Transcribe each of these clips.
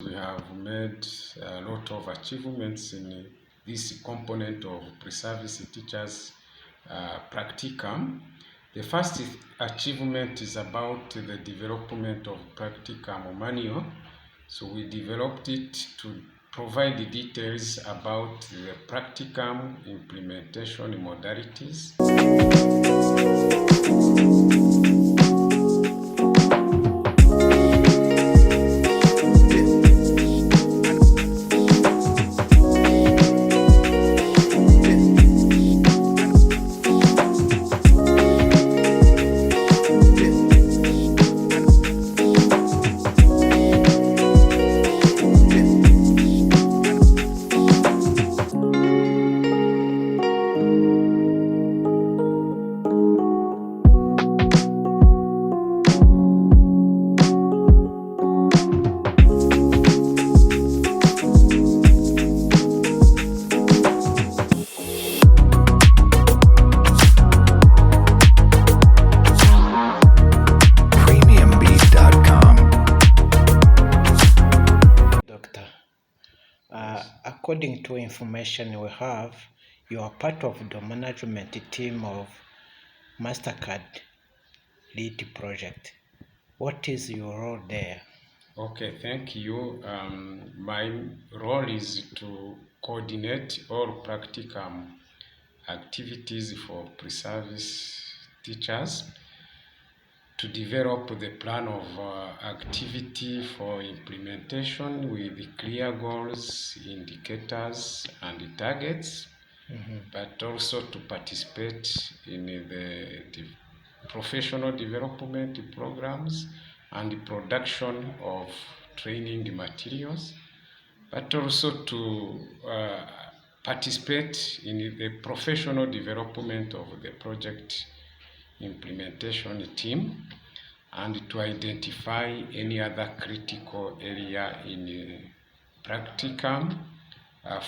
We have made a lot of achievements in this component of pre-service teachers practicum. The first achievement is about the development of practicum manual. So we developed it to provide the details about the practicum implementation modalities. According to information we have, you are part of the management team of MasterCard lead project. What is your role there? Okay, thank you. My role is to coordinate all practicum activities for pre-service teachers, to develop the plan of activity for implementation with clear goals, indicators, and targets, but also to participate in the professional development programs and the production of training materials, but also to participate in the professional development of the project implementation team, and to identify any other critical area in the practicum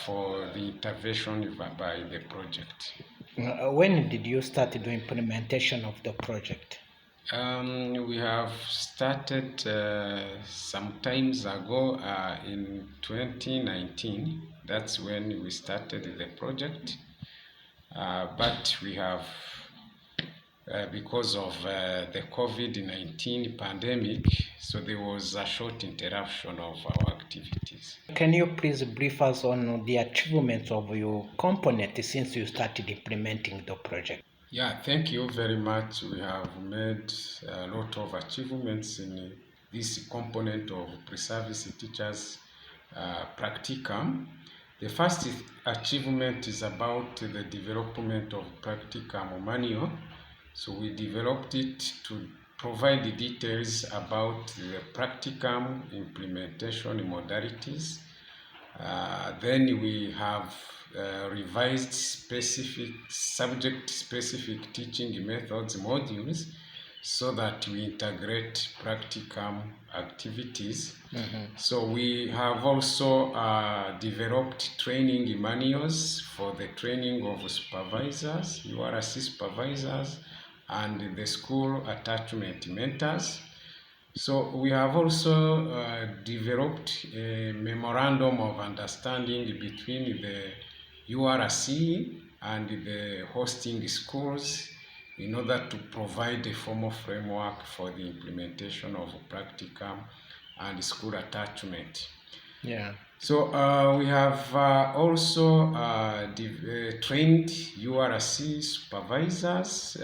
for the intervention by the project. When did you start the implementation of the project? We have started some times ago in 2019. That's when we started the project, but we have because of the COVID-19 pandemic, so there was a short interruption of our activities. Can you please brief us on the achievements of your component since you started implementing the project? Yeah, thank you very much. We have made a lot of achievements in this component of pre-service teachers practicum. The first achievement is about the development of practicum manual. So we developed it to provide the details about the practicum implementation modalities. Then we have revised subject-specific teaching methods modules so that we integrate practicum activities. So we have also developed training manuals for the training of supervisors, URC supervisors, and the school attachment mentors. So we have also developed a memorandum of understanding between the URC and the hosting schools in order to provide a formal framework for the implementation of practicum and school attachment. Yeah. So we have also trained URC supervisors.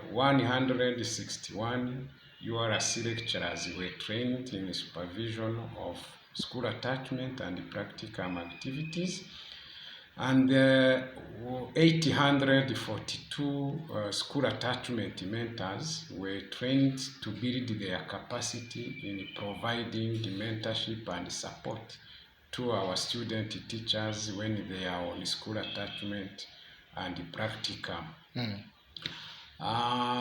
161 URC lecturers were trained in the supervision of school attachment and practicum activities. And 842 school attachment mentors were trained to build their capacity in providing the mentorship and support to our student teachers when they are on school attachment and practicum.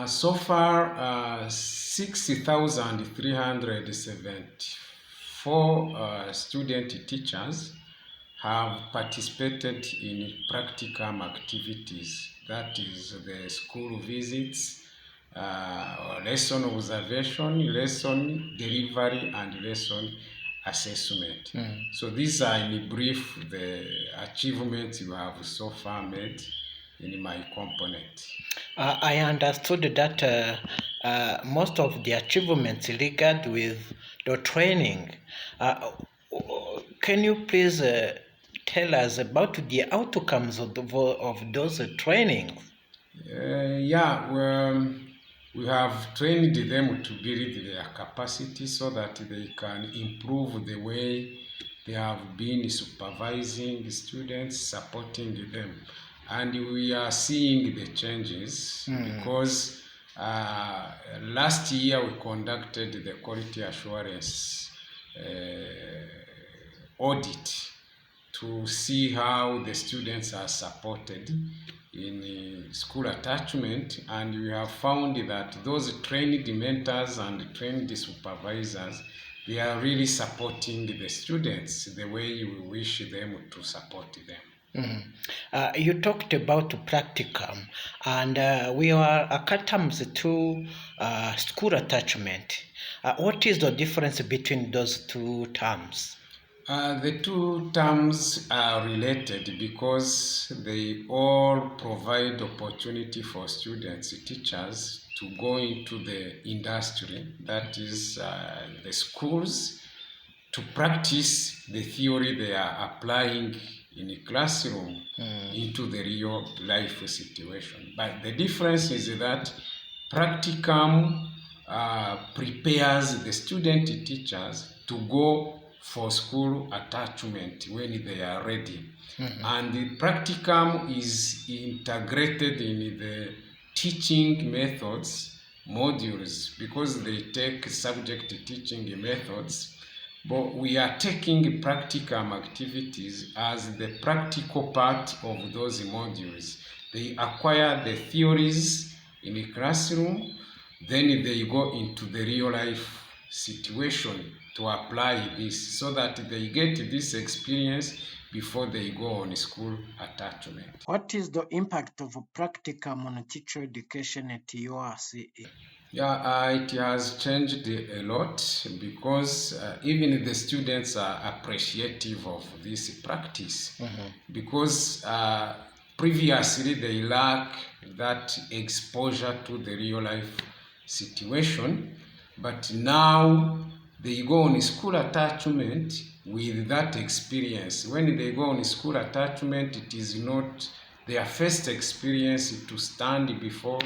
So far, 6,374 student teachers have participated in practicum activities. That is the school visits, lesson observation, lesson delivery, and lesson assessment. So these are in brief the achievements you have so far made in my component. I understood that most of the achievements regard with the training. Can you please tell us about the outcomes of those trainings? We have trained them to build their capacity so that they can improve the way they have been supervising students, supporting them. And we are seeing the changes because last year we conducted the quality assurance audit to see how the students are supported in school attachment, and we have found that those trained mentors and trained supervisors, they are really supporting the students the way we wish them to support them. You talked about practicum, and we are accustomed to school attachment. What is the difference between those two terms? The two terms are related because they all provide opportunity for students, teachers to go into the industry, that is the schools, to practice the theory they are applying in a classroom into the real life situation. But the difference is that practicum prepares the student teachers to go for school attachment when they are ready. And the practicum is integrated in the teaching methods modules because they take subject teaching methods, but we are taking practicum activities as the practical part of those modules. They acquire the theories in the classroom, then they go into the real life situation to apply this so that they get this experience before they go on school attachment. What is the impact of practicum on teacher education at your CE? It has changed a lot because even the students are appreciative of this practice because previously they lack that exposure to the real life situation, but now they go on school attachment with that experience. When they go on school attachment, it is not their first experience to stand before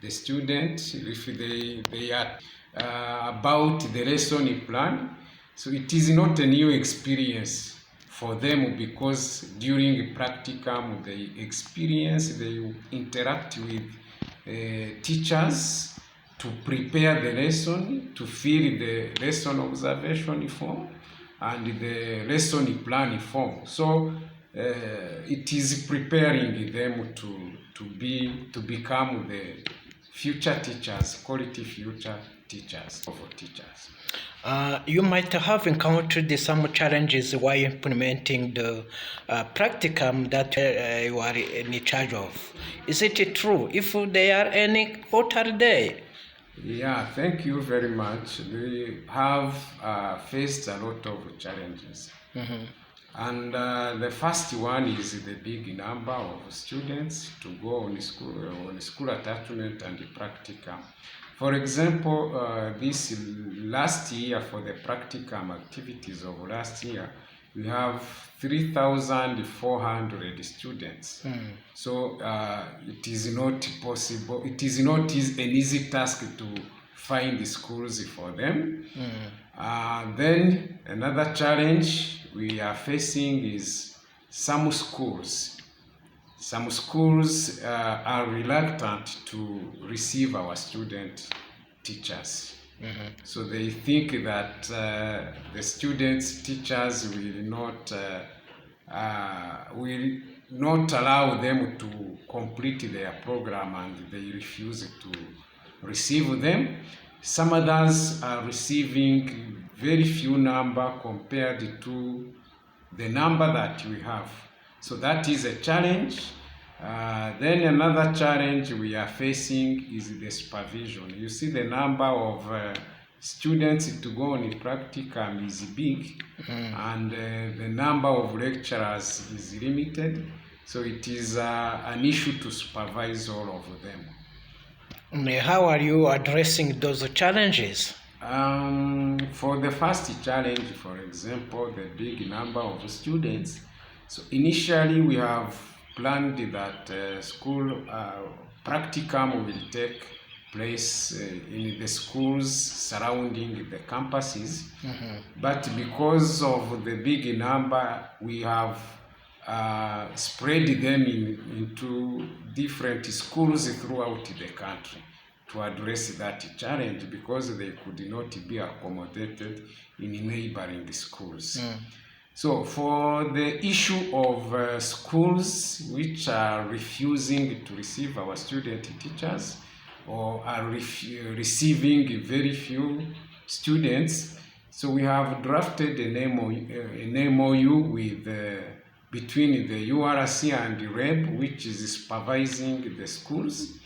the student if they are about the lesson plan. So it is not a new experience for them because during practicum they experience, they interact with teachers to prepare the lesson, to fill the lesson observation form and the lesson plan form. So it is preparing them to become the future teachers, quality future teachers for teachers. You might have encountered some challenges while implementing the practicum that you are in charge of. Is it true? If there are any, what are they? Yeah, thank you very much. We have faced a lot of challenges. And the first one is the big number of students to go on school attachment and the practicum. For example, this last year for the practicum activities of last year, we have 3,400 students. So it is not possible, it is not an easy task to find the schools for them. Then another challenge we are facing is some schools are reluctant to receive our student teachers. So they think that the students teachers will not allow them to complete their program, and they refuse to receive them. Some others are receiving very few number compared to the number that we have. So that is a challenge. Then another challenge we are facing is the supervision. You see the number of students to go on a practicum is big, and the number of lecturers is limited, so it is an issue to supervise all of them. How are you addressing those challenges? For the first challenge, for example, the big number of students, so initially we have planned that school practicum will take place in the schools surrounding the campuses, but because of the big number, we have spread them into different schools throughout the country to address that challenge, because they could not be accommodated in neighboring schools. So for the issue of schools which are refusing to receive our student teachers, or are receiving very few students, so we have drafted an MOU with between the URC and the REB, which is supervising the schools,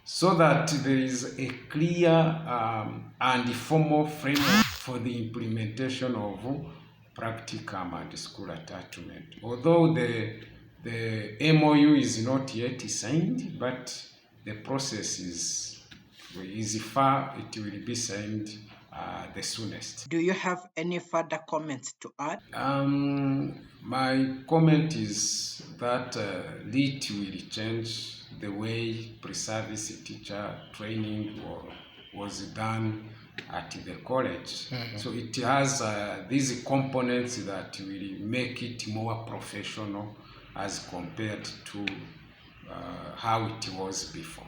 so that there is a clear and formal framework for the implementation of practicum and school attachment. Although the MOU is not yet signed, but the process is far, it will be signed the soonest. Do you have any further comments to add? My comment is that LEAT will change the way pre-service teacher training was done at the college. So it has these components that will make it more professional as compared to how it was before.